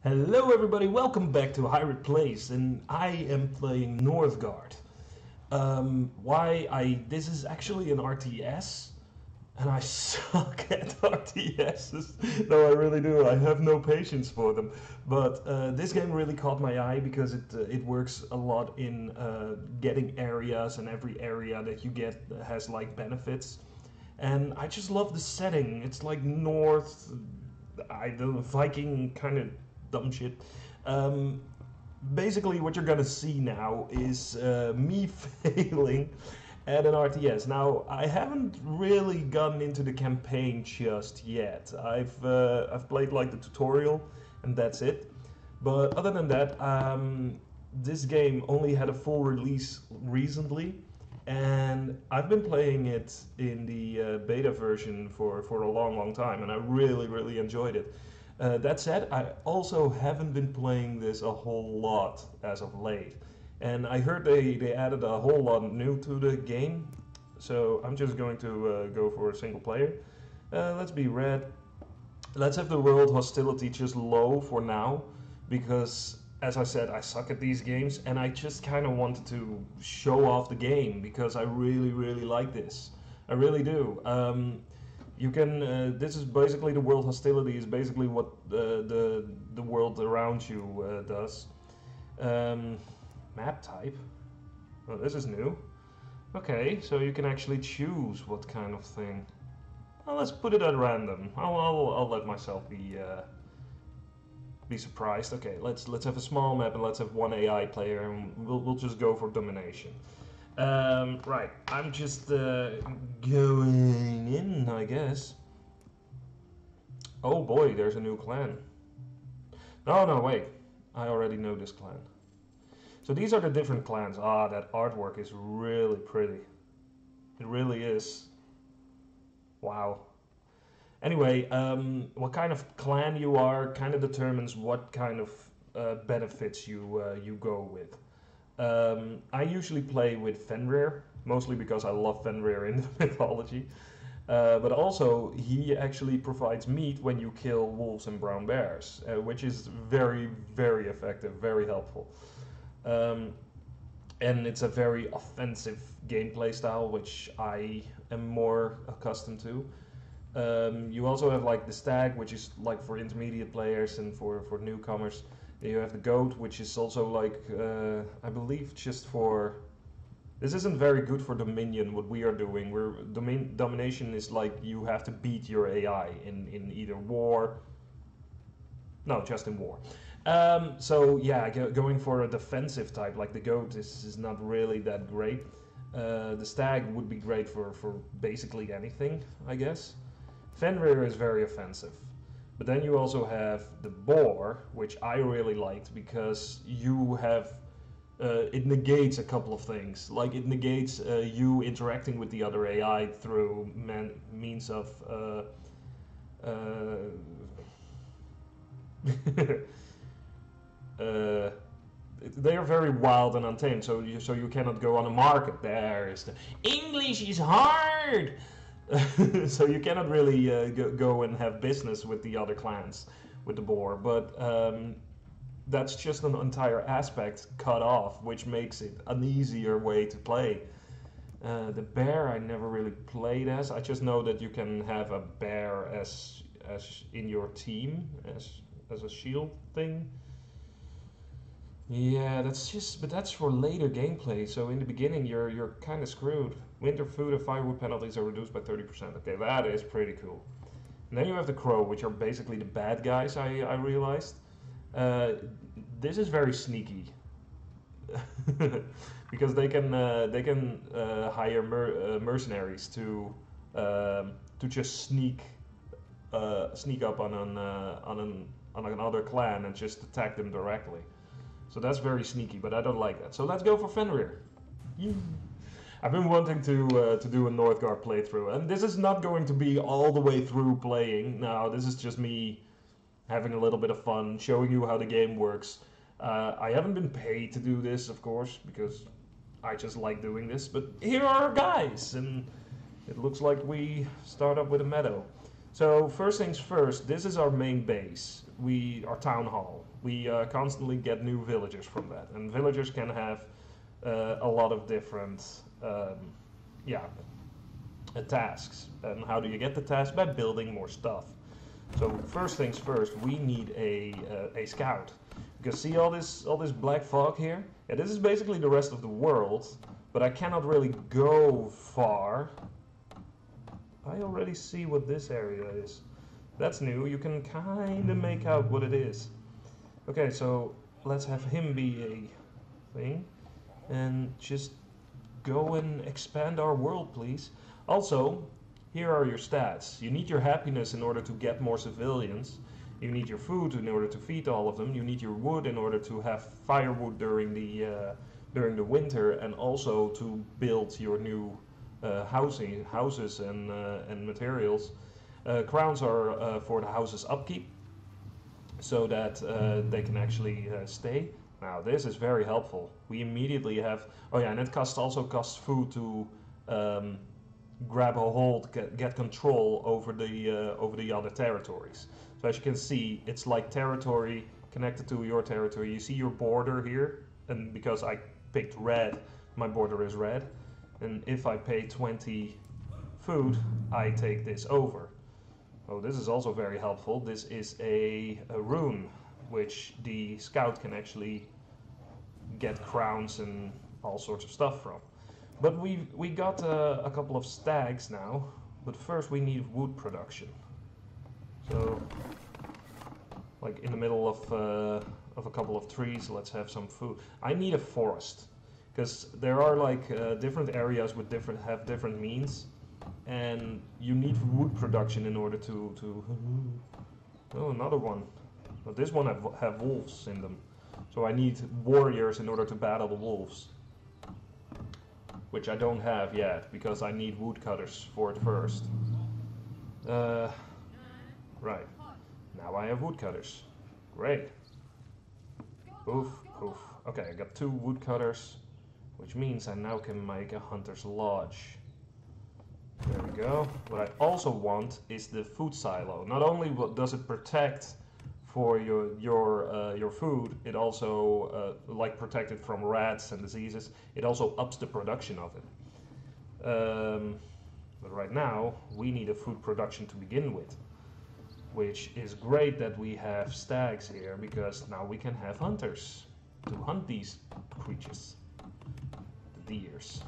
Hello everybody, welcome back to Hyrit Plays, and I am playing Northgard. This is actually an RTS, and I suck at RTSs. No, I really do, I have no patience for them. But this game really caught my eye because it works a lot in getting areas, and every area that you get has like benefits. And I just love the setting, it's like the Viking kind of dumb shit. Um, Basically, what you're gonna see now is me failing at an RTS. Now, I haven't really gotten into the campaign just yet. I've played like the tutorial, and that's it. But other than that, this game only had a full release recently, and I've been playing it in the beta version for a long time, and I really enjoyed it. That said, I also haven't been playing this a whole lot as of late. And I heard they added a whole lot new to the game, so I'm just going to go for a single player. Let's be red. Let's have the world hostility just low for now, because as I said, I suck at these games, and I just kind of wanted to show off the game because I really like this. I really do. You can. This is basically the world hostility. Is basically what the world around you does. Map type. Oh, this is new. Okay, so you can actually choose what kind of thing. Well, let's put it at random. I'll let myself be surprised. Okay, let's have a small map and let's have one AI player, and we'll just go for domination. Right, I'm just going in, I guess. Oh boy, there's a new clan. No, wait. I already know this clan. So these are the different clans. Ah, that artwork is really pretty. It really is. Wow. Anyway, what kind of clan you are kind of determines what kind of benefits you go with. I usually play with Fenrir, mostly because I love Fenrir in the mythology. But also, he actually provides meat when you kill wolves and brown bears, which is very effective, very helpful. Um, and it's a very offensive gameplay style, which I am more accustomed to. You also have like the stag, which is like for intermediate players and for newcomers. You have the goat, which is also like, I believe just for... This isn't very good for Dominion, what we are doing. Domination is like you have to beat your AI in either war... No, just in war. So yeah, going for a defensive type like the goat is not really that great. The stag would be great for basically anything, I guess. Fenrir is very offensive. But then you also have the boar, which I really liked because you have it negates a couple of things. Like it negates you interacting with the other AI through means of they are very wild and untamed, so you cannot go on a market. There's the English is hard. So you cannot really go and have business with the other clans with the boar, but that's just an entire aspect cut off, which makes it an easier way to play. The bear I never really played as. I just know that you can have a bear as in your team as a shield thing. Yeah, but that's for later gameplay. So in the beginning, you're kind of screwed. Winter food and firewood penalties are reduced by 30%. Okay, that is pretty cool. And then you have the crow, which are basically the bad guys. I realized. This is very sneaky because they can hire mercenaries to just sneak up on another clan and just attack them directly. So that's very sneaky, but I don't like that. So let's go for Fenrir. I've been wanting to do a Northgard playthrough, and this is not going to be all the way through playing. No, this is just me having a little bit of fun, showing you how the game works. I haven't been paid to do this, of course, because I just like doing this, but here are our guys, and it looks like we start up with a meadow. So first things first, this is our main base. our town hall. We constantly get new villagers from that, and villagers can have a lot of different tasks. And how do you get the tasks? By building more stuff. So first things first, we need a scout. Because see all this black fog here? Yeah, this is basically the rest of the world, but I cannot really go far. I already see what this area is. That's new. You can kind of make out what it is. Okay, so let's have him be a thing. And just go and expand our world, please. Also, here are your stats. You need your happiness in order to get more civilians. You need your food in order to feed all of them. You need your wood in order to have firewood during the winter, and also to build your new houses and materials. Crowns are for the house's upkeep, so that they can actually stay. Now this is very helpful. We immediately have, oh yeah, and it also costs food to grab a hold, get control over the other territories. So as you can see, it's like territory connected to your territory. You see your border here, and because I picked red, my border is red. And if I pay 20 food, I take this over. Oh, this is also very helpful. This is a rune, which the scout can actually get crowns and all sorts of stuff from. But we got a couple of stags now, but first we need wood production. So, like in the middle of a couple of trees, let's have some food. I need a forest, because there are like different areas with different means, and you need wood production in order to oh, another one. But this one have wolves in them, so I need warriors in order to battle the wolves, which I don't have yet because I need woodcutters for it first. Right, now I have woodcutters. Great. Oof, oof. Okay, I got 2 woodcutters, which means I now can make a hunter's lodge. There we go. What I also want is the food silo. Not only does it protect for your food, it also like protect it from rats and diseases. It also ups the production of it. But right now we need a food production to begin with, which is great that we have stags here, because now we can have hunters to hunt these creatures, the deers.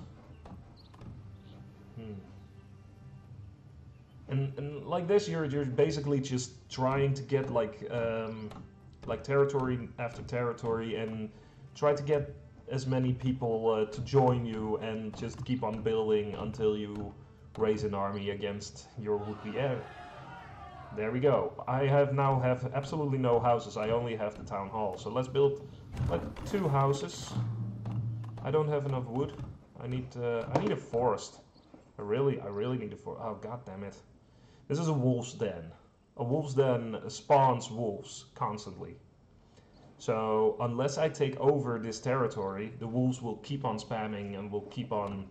And like this, you're basically just trying to get like territory after territory, and try to get as many people to join you, and just keep on building until you raise an army against your would-be heir. There we go. I now have absolutely no houses. I only have the town hall. So let's build like 2 houses. I don't have enough wood. I need a forest. I really need a forest. Oh, god damn it. This is a wolf's den. A wolf's den spawns wolves constantly. So unless I take over this territory, the wolves will keep on spamming and will keep on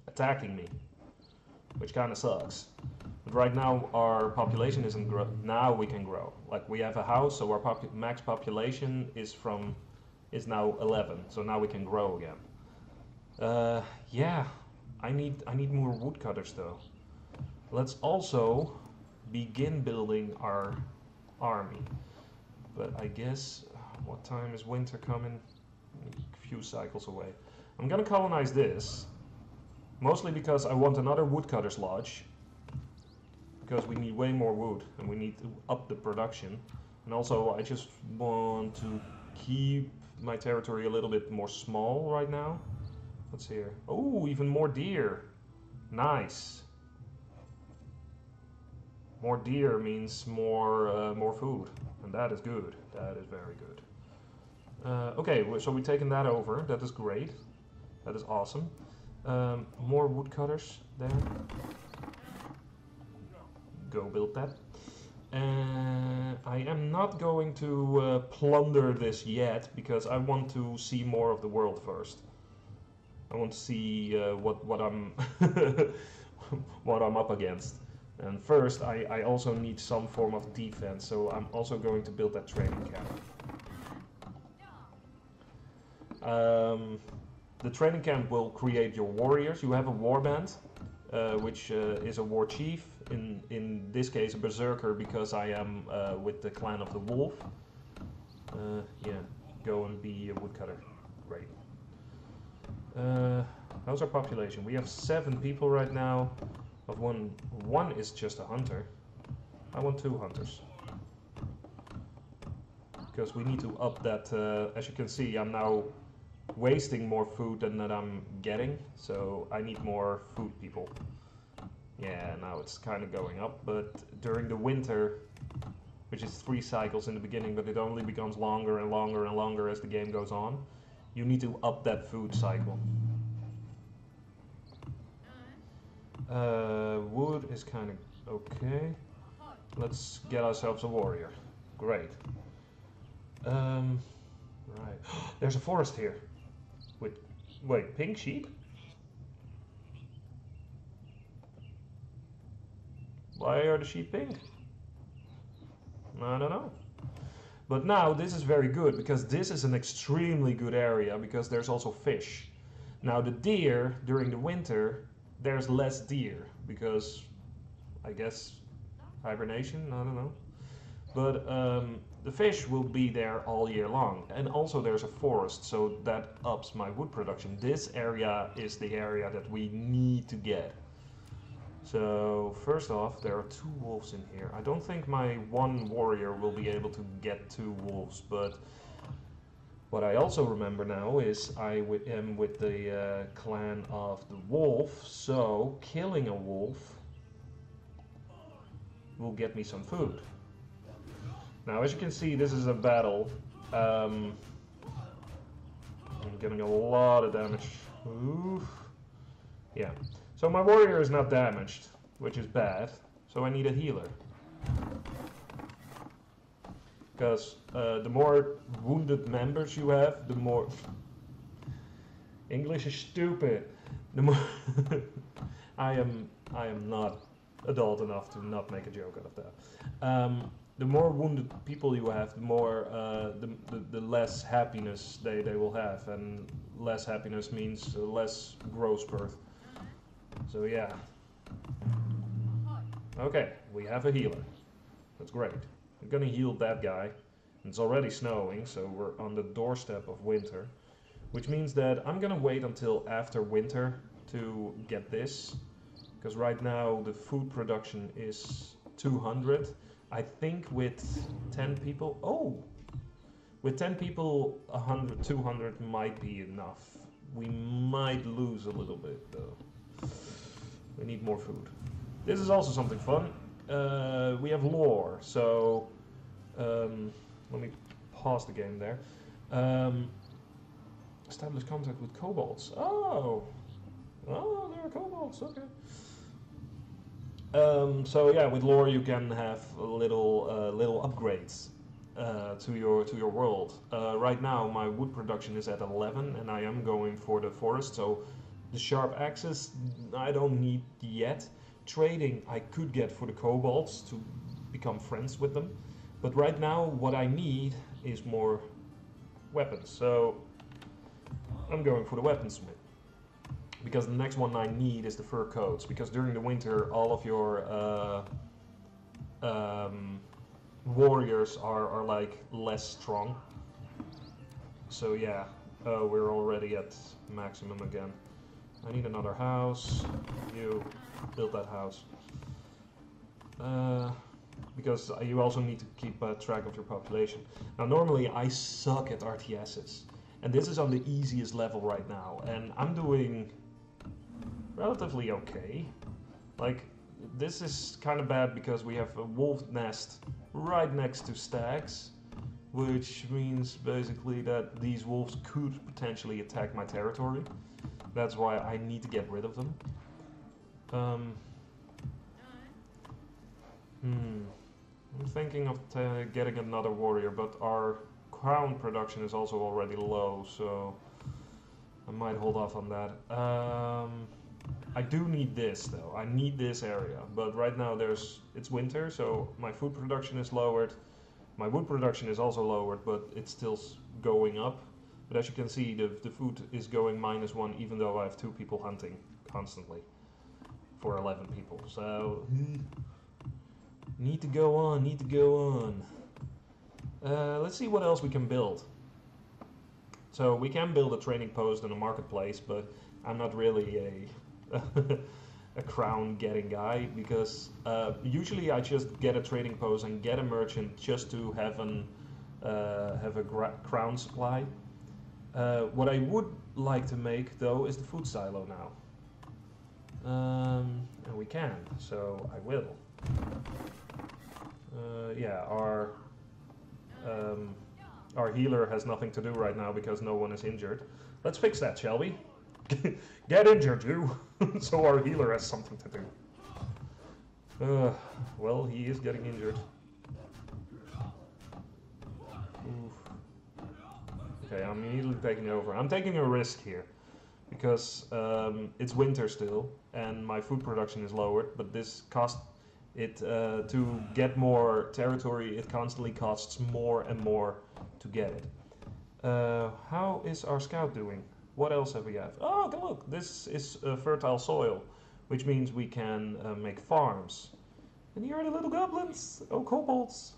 attacking me, which kind of sucks. But right now our population isn't now we can grow. Like we have a house, so our max population is now 11. So now we can grow again. Yeah. I need more woodcutters though. Let's also begin building our army. But I guess, what time is winter coming? A few cycles away. I'm gonna colonize this, mostly because I want another woodcutter's lodge, because we need way more wood and we need to up the production. And also I just want to keep my territory a little bit more small right now. What's here? Oh, even more deer. Nice. More deer means more food, and that is good. That is very good. Okay, so we've taken that over. That is great. That is awesome. More woodcutters there. Go build that. I am not going to plunder this yet, because I want to see more of the world first. I want to see what I'm what I'm up against. And first, I also need some form of defense, so I'm also going to build that training camp. The training camp will create your warriors. You have a warband, which is a war chief. In this case, a berserker, because I am with the clan of the wolf. Yeah, go and be a woodcutter. Great. How's our population? We have 7 people right now. Of one is just a hunter. I want 2 hunters. Because we need to up that, as you can see, I'm now wasting more food than that I'm getting, so I need more food people. Yeah, now it's kind of going up, but during the winter, which is 3 cycles in the beginning, but it only becomes longer and longer and longer as the game goes on, you need to up that food cycle. Wood is kind of okay. Let's get ourselves a warrior. Great. Right. There's a forest here. Wait, pink sheep? Why are the sheep pink? I don't know. But now this is very good, because this is an extremely good area, because there's also fish. Now the deer, during the winter, there's less deer, because I guess hibernation, I don't know. But the fish will be there all year long. And also there's a forest, so that ups my wood production. This area is the area that we need to get. So first off, there are 2 wolves in here. I don't think my 1 warrior will be able to get 2 wolves, but what I also remember now is I am with the clan of the wolf, so killing a wolf will get me some food. Now, as you can see, this is a battle. I'm getting a lot of damage. Oof. Yeah. So my warrior is not damaged, which is bad. So I need a healer. Because the more wounded members you have, the more... English is stupid. The more... I am not adult enough to not make a joke out of that. The more wounded people you have, the more the less happiness they will have, and less happiness means less growth spurt. So yeah. Okay, we have a healer. That's great. I'm gonna heal that guy. It's already snowing, so we're on the doorstep of winter, which means that I'm gonna wait until after winter to get this, because right now the food production is 200. I think with 10 people, with 10 people, 100, 200 might be enough. We might lose a little bit though. We need more food. This is also something fun. We have lore, so let me pause the game there. Establish contact with kobolds. Oh, there are kobolds. Okay. So yeah, with lore you can have little upgrades to your world. Right now my wood production is at 11, and I am going for the forest. So the sharp axes I don't need yet. Trading I could get for the kobolds to become friends with them, but right now what I need is more weapons. So I'm going for the weaponsmith, because the next one I need is the fur coats, because during the winter all of your warriors are like less strong. So yeah, we're already at maximum again. I need another house. You build that house. Because you also need to keep track of your population. Now normally I suck at RTSs, and this is on the easiest level right now, and I'm doing relatively okay. Like, this is kind of bad because we have a wolf nest right next to stags, which means basically that these wolves could potentially attack my territory. That's why I need to get rid of them. I'm thinking of getting another warrior, but our crown production is also already low, so I might hold off on that. I do need this though. I need this area, but right now it's winter, so my food production is lowered. My wood production is also lowered, but it's still going up. But as you can see, the food is going -1, even though I have 2 people hunting constantly for 11 people. So need to go on. Need to go on. Let's see what else we can build. So we can build a trading post and a marketplace, but I'm not really a crown getting guy, because usually I just get a trading post and get a merchant just to have a crown supply. What I would like to make though is the food silo now. And we can, so I will. Yeah, our healer has nothing to do right now because no one is injured. Let's fix that, shall we? Get injured, you! So our healer has something to do. Well, he is getting injured. Oof. Okay, I'm immediately taking over. I'm taking a risk here, because it's winter still, and my food production is lowered, but this cost it, to get more territory, it constantly costs more and more to get it. How is our scout doing? What else have we got? Oh, look, this is fertile soil, which means we can make farms. And here are the little goblins. Oh, kobolds.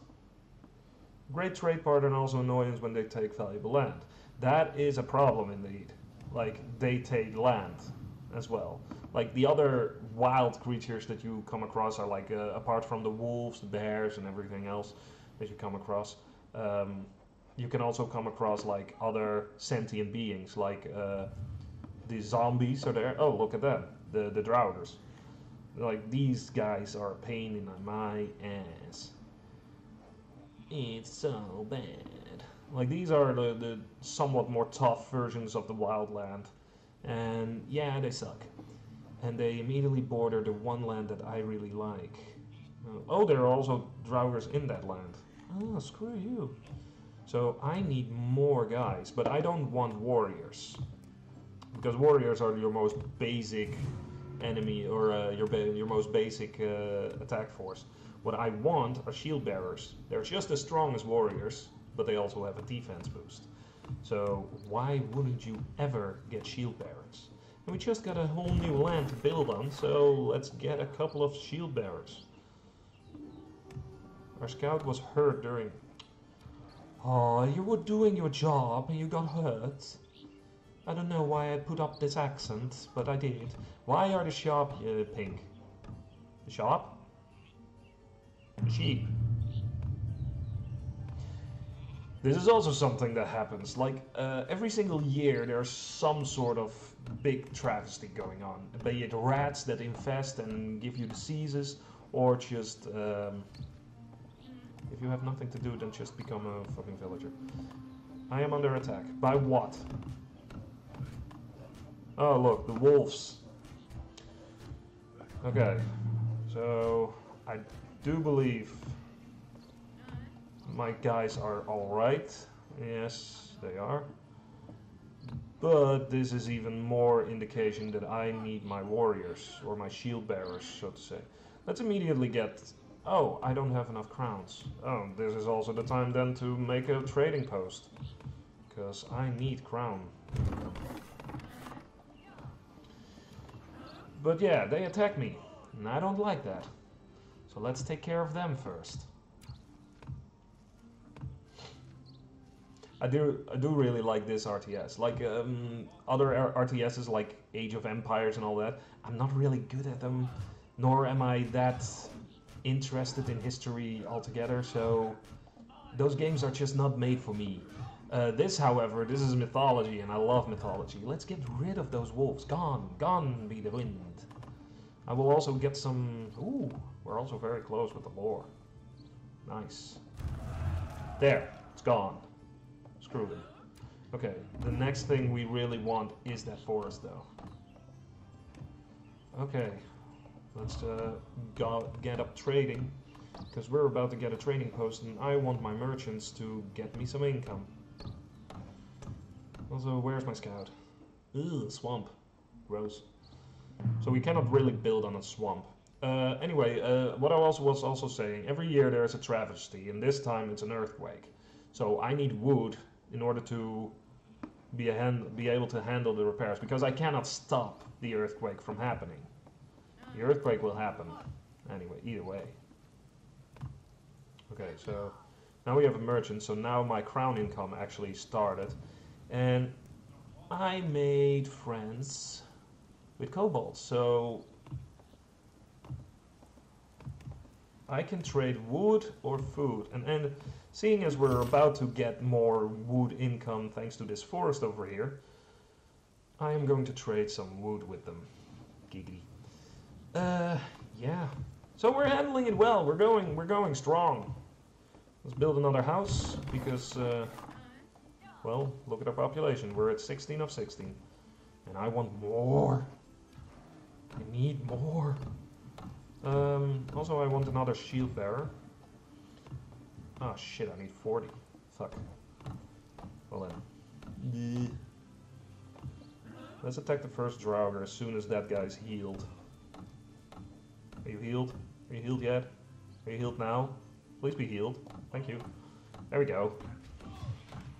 Great trade partner and also annoyance when they take valuable land. That is a problem indeed. Like, they take land as well. Like, the other wild creatures that you come across are like, apart from the wolves, the bears, and everything else that you come across, you can also come across like other sentient beings, like the zombies are there. Oh, look at them, the drowners. Like, these guys are a pain in my ass. It's so bad. Like, these are the somewhat more tough versions of the wildland, and yeah, they suck. And they immediately border the one land that I really like. Oh, there are also drowners in that land. Oh, screw you. So I need more guys, but I don't want warriors, because warriors are your most basic enemy, or your most basic attack force. What I want are shield bearers. They're just as strong as warriors, but they also have a defense boost. So why wouldn't you ever get shield bearers? And we just got a whole new land to build on, so let's get a couple of shield bearers. Our scout was hurt during... Oh, you were doing your job and you got hurt. I don't know why I put up this accent, but I did. Why are the sheep pink? The sheep? The sheep. This is also something that happens. Like, every single year there's some sort of big travesty going on. Be it rats that infest and give you diseases, or just... if you have nothing to do, then just become a fucking villager. I am under attack. By what? Oh, look, the wolves. Okay, so I do believe my guys are alright. Yes, they are. But this is even more indication that I need my warriors, or my shield bearers, so to say. Let's immediately get... Oh, I don't have enough crowns. Oh, this is also the time then to make a trading post, because I need crown. But yeah, they attack me, and I don't like that. So let's take care of them first. I do really like this RTS. Like other RTSs like Age of Empires and all that, I'm not really good at them, nor am I that interested in history altogether, so those games are just not made for me. This, however, this is mythology, and I love mythology. Let's get rid of those wolves. Gone, gone be the wind. I will also get some... Ooh, we're also very close with the lore. Nice. There, it's gone. Screw it. Okay, the next thing we really want is that forest, though. Okay, let's get up trading, because we're about to get a trading post, and I want my merchants to get me some income. Also, where's my scout? Ugh, swamp. Gross. So we cannot really build on a swamp. Anyway, what I was also saying, every year there is a travesty, and this time it's an earthquake. So I need wood in order to be able to handle the repairs, because I cannot stop the earthquake from happening. The earthquake will happen anyway, either way. Okay, so now we have a merchant, so now my crown income actually started, and I made friends with kobolds, so I can trade wood or food, and seeing as we're about to get more wood income thanks to this forest over here, I am going to trade some wood with them. Giggity. Yeah. So we're handling it well. We're going strong. Let's build another house because, well, look at our population. We're at 16 of 16, and I want more. I need more. Also, I want another shield bearer. Ah, shit, I need 40. Fuck. Well then. Let's attack the first Draugr as soon as that guy's healed. Are you healed? Are you healed yet? Are you healed now? Please be healed. Thank you. There we go.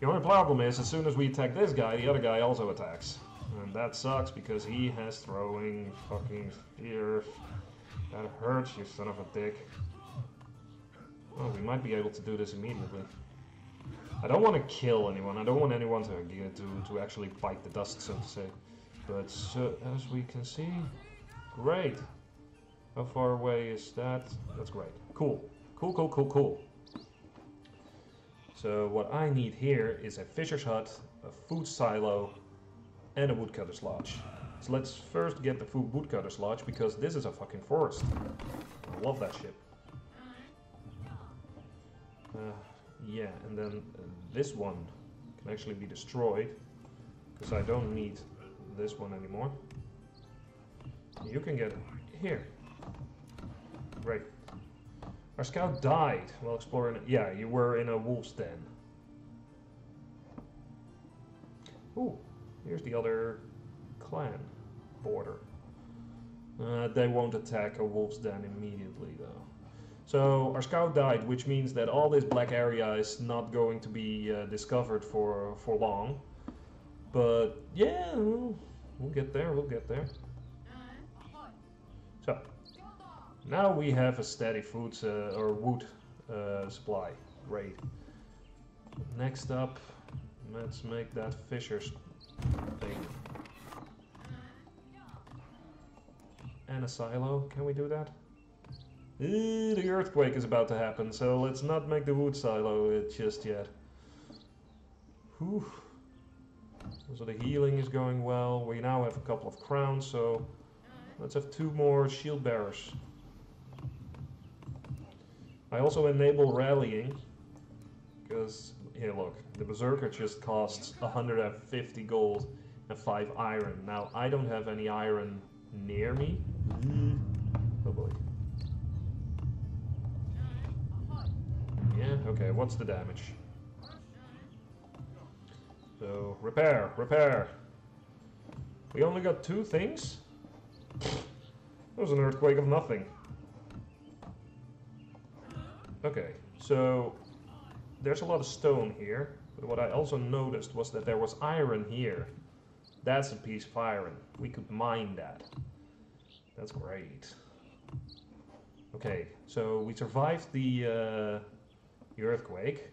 The only problem is, as soon as we attack this guy, the other guy also attacks. And that sucks because he has throwing fucking spears. That hurts, you son of a dick. Oh, we might be able to do this immediately. I don't want to kill anyone. I don't want anyone to actually bite the dust, so to say. But as we can see, great. How far away is that? That's great. Cool. Cool. So what I need here is a fisher's hut, a food silo, and a woodcutter's lodge. So let's first get the woodcutter's lodge, because this is a fucking forest. I love that shit. Yeah, and then this one can actually be destroyed, because I don't need this one anymore. You can get it here. Great. Our scout died while exploring. Yeah, you were in a wolf's den. Ooh, here's the other clan border. They won't attack a wolf's den immediately, though. So our scout died, which means that all this black area is not going to be discovered for long. But yeah, we'll get there. So now we have a steady food or wood supply. Great. Next up, let's make that fisher's thing. And a silo. Can we do that? The earthquake is about to happen, so let's not make the wood silo just yet. Whew. So the healing is going well. We now have a couple of crowns, so let's have 2 more shield bearers. I also enable rallying, because, here look, the berserker just costs 150 gold and 5 iron. Now, I don't have any iron near me. Oh boy. Yeah, okay, what's the damage? So, repair. We only got 2 things? That was an earthquake of nothing. Okay, so there's a lot of stone here, but what I also noticed was that there was iron here. That's a piece of iron. We could mine that. That's great. Okay, so we survived the earthquake.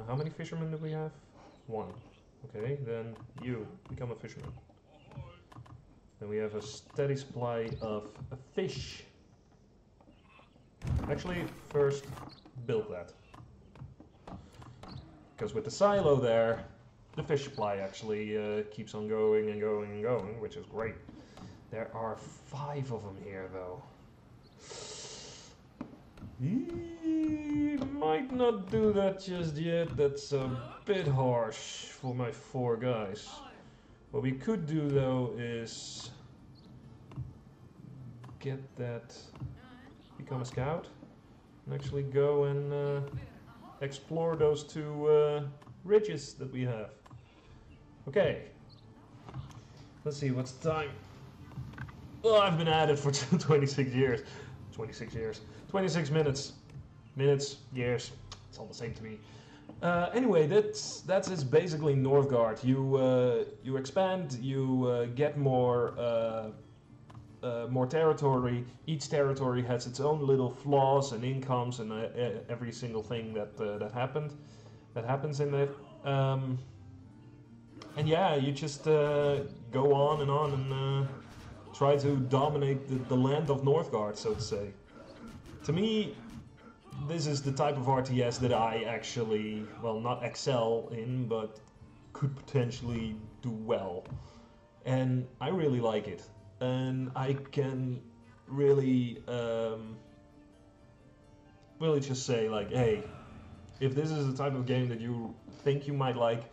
How many fishermen do we have? 1. Okay, then you become a fisherman. Then we have a steady supply of fish. Actually, first build that. Because with the silo there, the fish supply actually keeps on going and going and going, which is great. There are 5 of them here, though. Might not do that just yet. That's a bit harsh for my 4 guys. What we could do, though, is get that, become a scout, and actually go and explore those 2 ridges that we have. Okay. Let's see, what's the time? Well, I've been at it for 26 years. 26 years. 26 minutes. Minutes, years. It's all the same to me. Anyway, that's it's basically Northgard. You expand, you get more territory. Each territory has its own little flaws and incomes and every single thing that happens in it. And yeah, you just go on and try to dominate the land of Northgard, so to say. To me, this is the type of RTS that I actually, well, not excel in, but could potentially do well. And I really like it. And I can really, really just say, like, hey, if this is the type of game that you think you might like,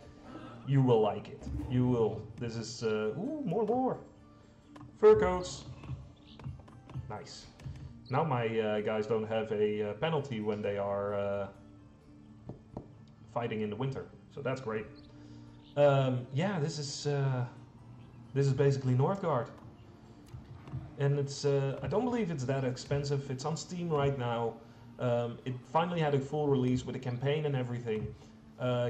you will like it. You will. This is, ooh, more lore. Fur coats. Nice. Now my guys don't have a penalty when they are fighting in the winter, so that's great. Yeah, this is basically Northgard, and it's I don't believe it's that expensive. It's on Steam right now. It finally had a full release with a campaign and everything.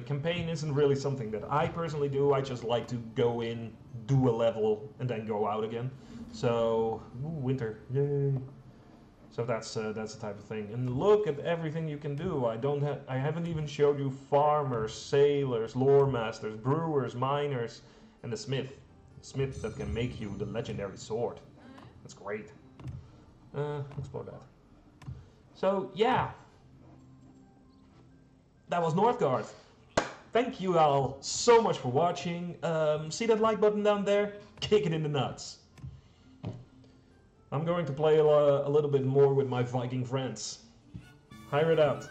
Campaign isn't really something that I personally do. I just like to go in, do a level, and then go out again. So, ooh, winter, yay! So that's the type of thing. And look at everything you can do. I haven't even showed you farmers, sailors, lore masters, brewers, miners, and the smith. The smith that can make you the legendary sword. That's great. Explore that. So yeah, that was Northgard. Thank you all so much for watching. See that like button down there? Kick it in the nuts. I'm going to play a little bit more with my Viking friends. Hyrit out.